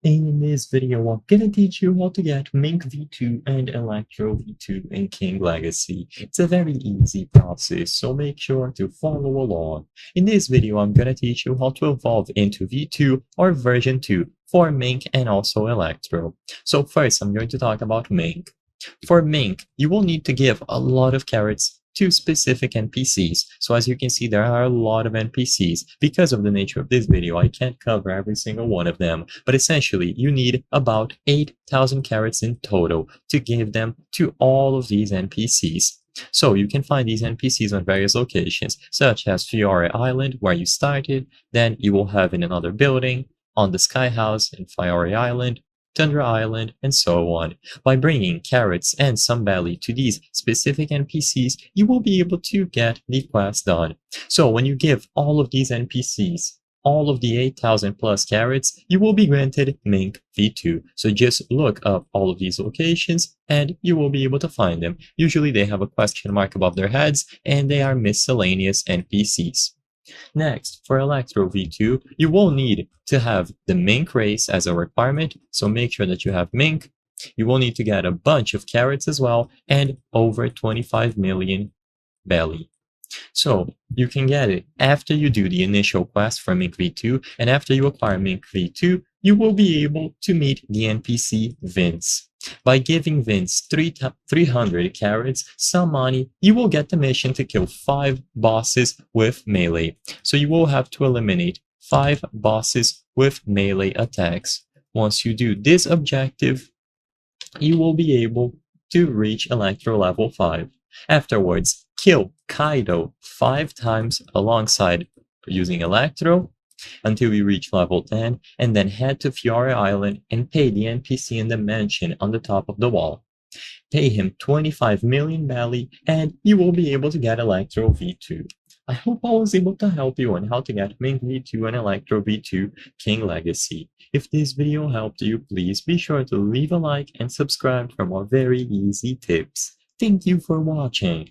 In this video, I'm gonna teach you how to get Mink V2 and Electro V2 in King Legacy. It's a very easy process, so make sure to follow along. In this video, I'm gonna teach you how to evolve into V2 or version 2 for Mink and also Electro. So first, I'm going to talk about Mink. For Mink, you will need to give a lot of carrots to specific NPCs. So as you can see, there are a lot of NPCs. Because of the nature of this video, I can't cover every single one of them, but essentially you need about 8,000 carrots in total to give them to all of these NPCs. So you can find these NPCs on various locations, such as Fiore Island, where you started, then you will have in another building, on the Sky House in Fiore Island, Tundra Island, and so on. By bringing carrots and some belly to these specific NPCs, you will be able to get the quest done. So when you give all of these NPCs all of the 8,000 plus carrots, you will be granted Mink V2. So just look up all of these locations and you will be able to find them. Usually they have a question mark above their heads and they are miscellaneous NPCs. Next, for Electro V2, you will need to have the Mink race as a requirement, so make sure that you have Mink. You will need to get a bunch of carrots as well, and over 25 million belly. So you can get it after you do the initial quest for Mink V2, and after you acquire Mink V2, you will be able to meet the NPC Vince. By giving Vince 300 carrots, some money, you will get the mission to kill 5 bosses with melee. So you will have to eliminate 5 bosses with melee attacks. Once you do this objective, you will be able to reach Electro level 5. Afterwards, kill Kaido 5 times alongside using Electro until you reach level 10, and then head to Fiore Island and pay the NPC in the mansion on the top of the wall. Pay him 25 million belly and you will be able to get Electro V2. I hope I was able to help you on how to get Mink V2 and Electro V2 King Legacy. If this video helped you, please be sure to leave a like and subscribe for more very easy tips. Thank you for watching.